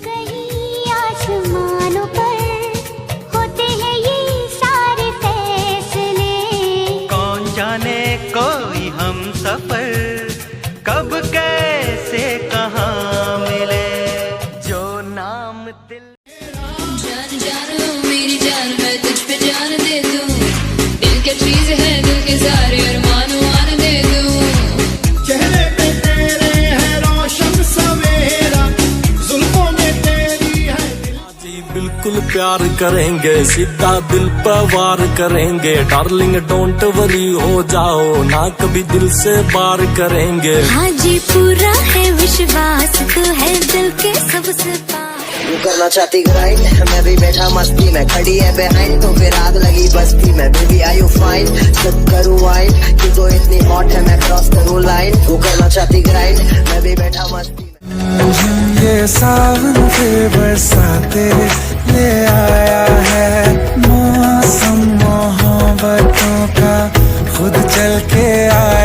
कहीं आसमानों पर होते हैं ये सारे फैसले। कौन जाने कोई हम सफर कब कैसे कहाँ मिले, जो नाम दिल। जान जानो मेरी जान, मैं तुझ पे जान दे दूं। दिल क्या चीज है, दिल के सारे अरमान मान दे दूं। चेहरे पे तेरे है रोशन सवेरा, जुल्फों में तेरी है जी बिल्कुल प्यार करेंगे, सीधा दिल पे वार करेंगे। डार्लिंग डोंट वरी हो जाओ ना, कभी दिल से बार करेंगे। हाँ जी पूरा है विश्वास, तो है दिल के सबसे पास। तू करना चाहती ग्राइंड, मैं भी बैठा मस्ती में, खड़ी है बिहाइंड तो फिर आग लगी बस्ती में। बेबी आर यू फाइन, सब करूँ वाइन, तू तो इतनी हॉट है मैं क्रॉस करूँ लाइन। तू करना चाहती ग्राइंड, मैं भी बैठा मस्ती में। ये सावन के बरसाते ले आया है, मौसम मोहब्बतों का खुद चल के आया।